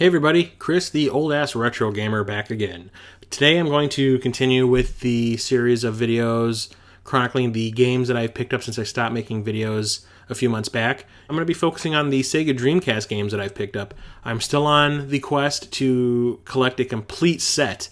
Hey everybody, Chris the old ass retro gamer back again. Today I'm going to continue with the series of videos chronicling the games that I've picked up since I stopped making videos a few months back. I'm going to be focusing on the Sega Dreamcast games that I've picked up. I'm still on the quest to collect a complete set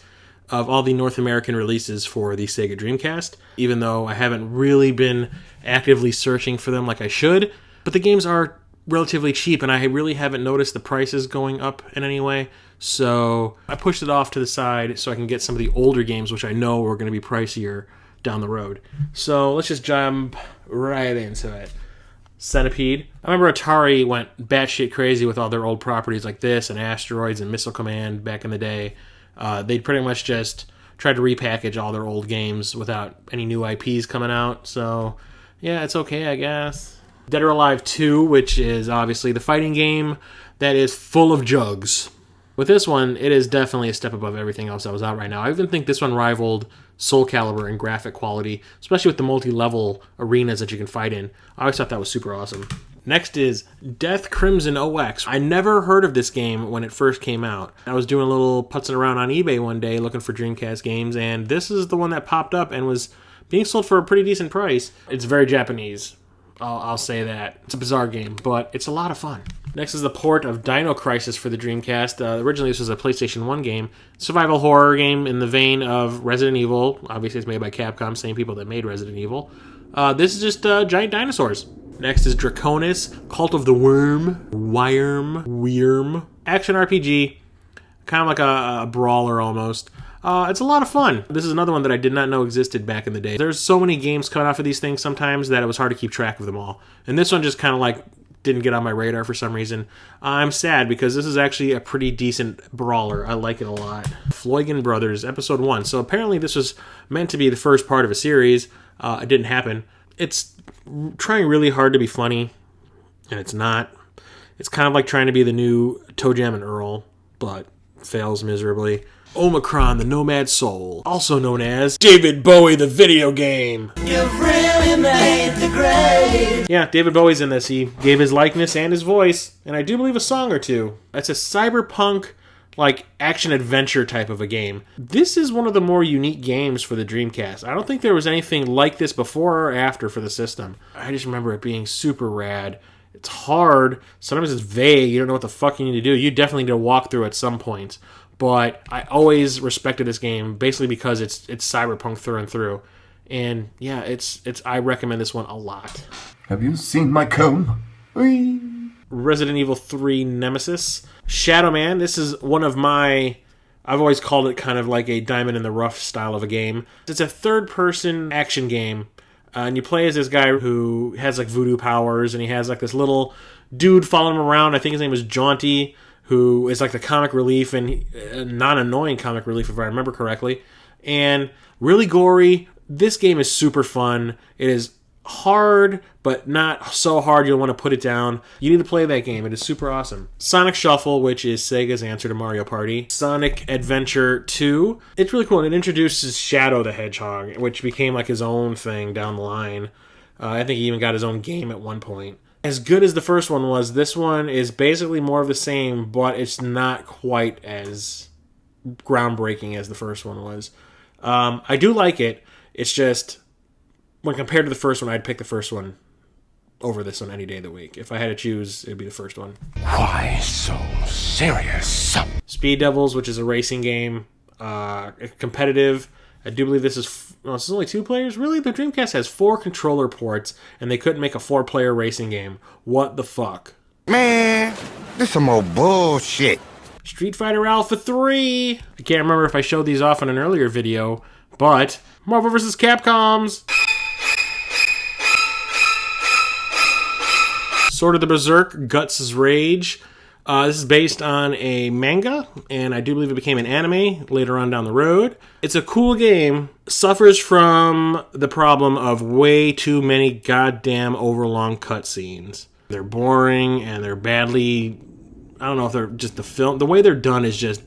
of all the North American releases for the Sega Dreamcast, even though I haven't really been actively searching for them like I should. But the games are relatively cheap, and I really haven't noticed the prices going up in any way, so I pushed it off to the side so I can get some of the older games, which I know are going to be pricier down the road. So let's just jump right into it. Centipede. I remember Atari went batshit crazy with all their old properties like this and Asteroids and Missile Command back in the day. They'd pretty much just tried to repackage all their old games without any new IPs coming out, so yeah, it's okay, I guess. Dead or Alive 2, which is obviously the fighting game that is full of jugs. With this one, it is definitely a step above everything else that was out right now. I even think this one rivaled Soul Calibur in graphic quality, especially with the multi-level arenas that you can fight in. I always thought that was super awesome. Next is Death Crimson OX. I never heard of this game when it first came out. I was doing a little putzing around on eBay one day looking for Dreamcast games, and this is the one that popped up and was being sold for a pretty decent price. It's very Japanese. I'll say that. It's a bizarre game, but it's a lot of fun. Next is the port of Dino Crisis for the Dreamcast. Originally, this was a PlayStation 1 game. Survival horror game in the vein of Resident Evil. Obviously, it's made by Capcom, same people that made Resident Evil. This is just giant dinosaurs. Next is Draconis, Cult of the Worm. Action RPG. Kind of like a brawler almost. It's a lot of fun. This is another one that I did not know existed back in the day. There's so many games coming out for these things sometimes that it was hard to keep track of them all. And this one just kind of like didn't get on my radar for some reason. I'm sad because this is actually a pretty decent brawler. I like it a lot. Floygen Brothers, Episode 1. So apparently this was meant to be the first part of a series. It didn't happen. It's trying really hard to be funny, and it's not. It's kind of like trying to be the new Toe Jam and Earl, but fails miserably. Omicron, the Nomad Soul, also known as David Bowie, the video game. You've really made the grade. Yeah, David Bowie's in this. He gave his likeness and his voice, and I do believe a song or two. It's a cyberpunk, like, action-adventure type of a game. This is one of the more unique games for the Dreamcast. I don't think there was anything like this before or after for the system. I just remember it being super rad. It's hard. Sometimes it's vague. You don't know what the fuck you need to do. You definitely need to walk through at some point. But I always respected this game, basically because it's cyberpunk through and through. And yeah, it's I recommend this one a lot. Have you seen my comb? Whee! Resident Evil 3 Nemesis. Shadow Man, this is one of my... I've always called it kind of like a diamond in the rough style of a game. It's a third-person action game. And you play as this guy who has like voodoo powers, and he has like this little dude following him around. I think his name is Jaunty, who is like the comic relief, and non-annoying comic relief if I remember correctly. And really gory. This game is super fun. It is hard, but not so hard you'll want to put it down. You need to play that game. It is super awesome. Sonic Shuffle, which is Sega's answer to Mario Party. Sonic Adventure 2. It's really cool. And it introduces Shadow the Hedgehog, which became like his own thing down the line. I think he even got his own game at one point. As good as the first one was, this one is basically more of the same, but it's not quite as groundbreaking as the first one was. I do like it. It's just, when compared to the first one, I'd pick the first one over this one any day of the week. If I had to choose, it'd be the first one. Why so serious? Speed Devils, which is a racing game, competitive. I do believe this is... No, this is only 2 players? Really? The Dreamcast has 4 controller ports, and they couldn't make a 4-player racing game. What the fuck? Man, this some more bullshit. Street Fighter Alpha 3! I can't remember if I showed these off in an earlier video, but... Marvel vs. Capcom's! Sword of the Berserk, Guts' Rage. This is based on a manga, and I do believe it became an anime later on down the road. It's a cool game. Suffers from the problem of way too many goddamn overlong cutscenes. They're boring, and they're badly... I don't know if they're just the film... The way they're done is just...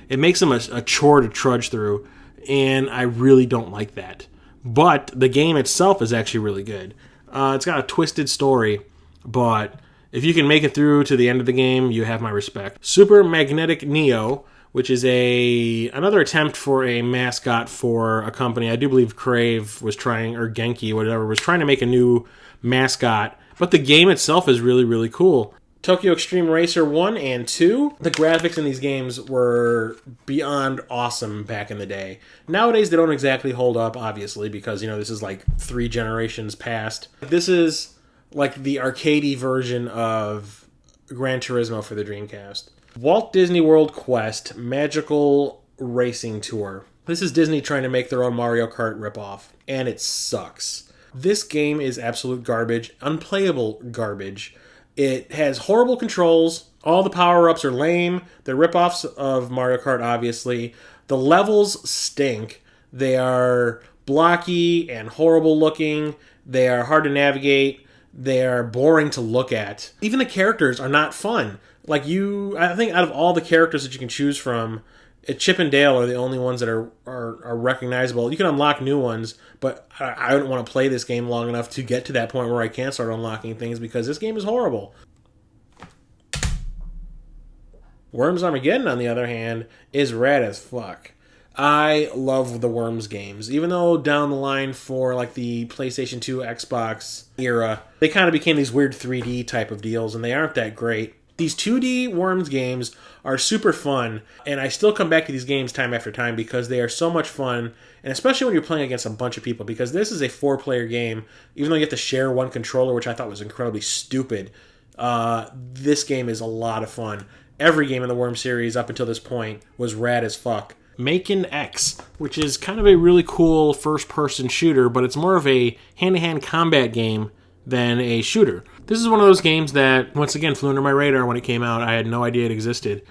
It makes them a chore to trudge through, and I really don't like that. But the game itself is actually really good. It's got a twisted story, but If you can make it through to the end of the game, you have my respect. Super Magnetic Neo, which is another attempt for a mascot for a company. I do believe Crave was trying, or Genki, whatever, was trying to make a new mascot. But the game itself is really, really cool. Tokyo Extreme Racer 1 and 2. The graphics in these games were beyond awesome back in the day. Nowadays, they don't exactly hold up, obviously, because, this is like 3 generations past. This is like the arcadey version of Gran Turismo for the Dreamcast. Walt Disney World Quest Magical Racing Tour. This is Disney trying to make their own Mario Kart ripoff, and it sucks. This game is absolute garbage, unplayable garbage. It has horrible controls. All the power-ups are lame. They're ripoffs of Mario Kart, obviously. The levels stink. They are blocky and horrible looking. They are hard to navigate. They are boring to look at. Even the characters are not fun. I think out of all the characters that you can choose from, Chip and Dale are the only ones that are recognizable. You can unlock new ones, but I don't want to play this game long enough to get to that point where I can start unlocking things because this game is horrible. Worms Armageddon, on the other hand, is rad as fuck. I love the Worms games. Even though down the line for the PlayStation 2, Xbox era, they kind of became these weird 3D type of deals, and they aren't that great. These 2D Worms games are super fun, and I still come back to these games time after time because they are so much fun, and especially when you're playing against a bunch of people, because this is a 4-player game. Even though you have to share one controller, which I thought was incredibly stupid, this game is a lot of fun. Every game in the Worms series up until this point was rad as fuck. Maken X, which is kind of a really cool first-person shooter, but it's more of a hand-to-hand combat game than a shooter. This is one of those games that, once again, flew under my radar when it came out. I had no idea it existed.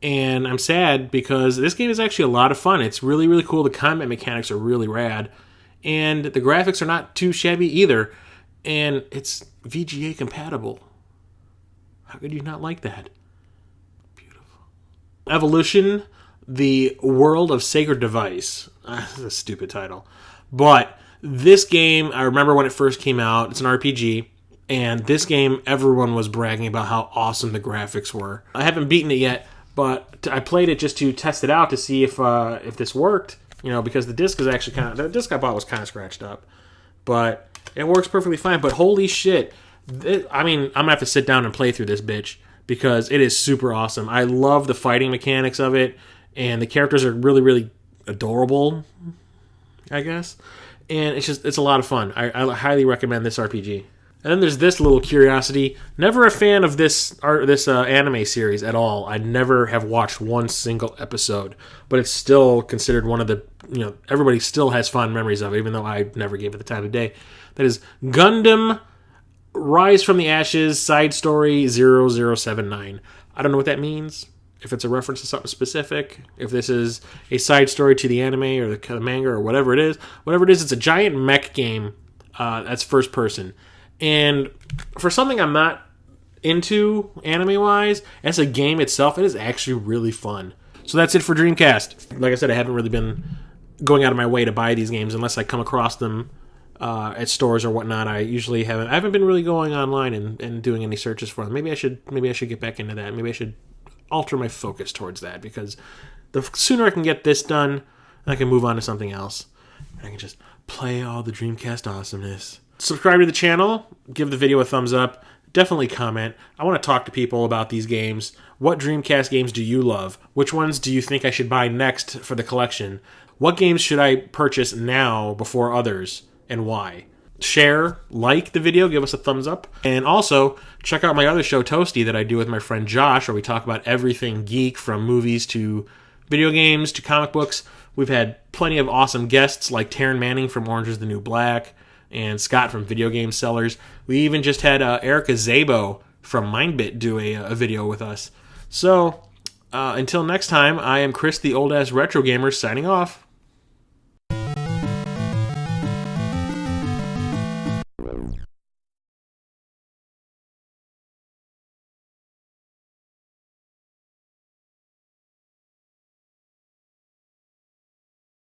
And I'm sad because this game is actually a lot of fun. It's really, really cool. The combat mechanics are really rad. And the graphics are not too shabby either. And it's VGA compatible. How could you not like that? Beautiful. Evolution, the World of Sacred Device. That's a stupid title. But this game, I remember when it first came out. It's an RPG. And this game, everyone was bragging about how awesome the graphics were. I haven't beaten it yet, but I played it just to test it out to see if this worked. Because the disc is actually the disc I bought was kind of scratched up, but it works perfectly fine. But holy shit, I'm gonna have to sit down and play through this bitch because it is super awesome. I love the fighting mechanics of it, and the characters are really, really adorable, I guess. And it's a lot of fun. I highly recommend this RPG. And then there's this little curiosity. Never a fan of this anime series at all. I never have watched one single episode, but it's still considered one of the, everybody still has fond memories of it, even though I never gave it the time of day. That is Gundam Rise from the Ashes Side Story 0079. I don't know what that means. If it's a reference to something specific, if this is a side story to the anime or the manga or whatever it is, it's a giant mech game that's first person. And for something I'm not into anime-wise, as a game itself, it is actually really fun. So that's it for Dreamcast. Like I said, I haven't really been going out of my way to buy these games unless I come across them at stores or whatnot. I haven't been really going online and doing any searches for them. Maybe I should get back into that. Maybe I should alter my focus towards that, because the sooner I can get this done, I can move on to something else. I can just play all the Dreamcast awesomeness. Subscribe to the channel, give the video a thumbs up, definitely comment. I want to talk to people about these games. What Dreamcast games do you love? Which ones do you think I should buy next for the collection? What games should I purchase now before others, and why? Share, like the video, give us a thumbs up, and also check out my other show, TOASTY, that I do with my friend Josh, where we talk about everything geek, from movies to video games to comic books. We've had plenty of awesome guests like Taryn Manning from Orange is the New Black, and Scott from Video Game Sellers. We even just had Erica Zabo from MindBit do a video with us. So, until next time, I am Chris, the old-ass retro gamer, signing off.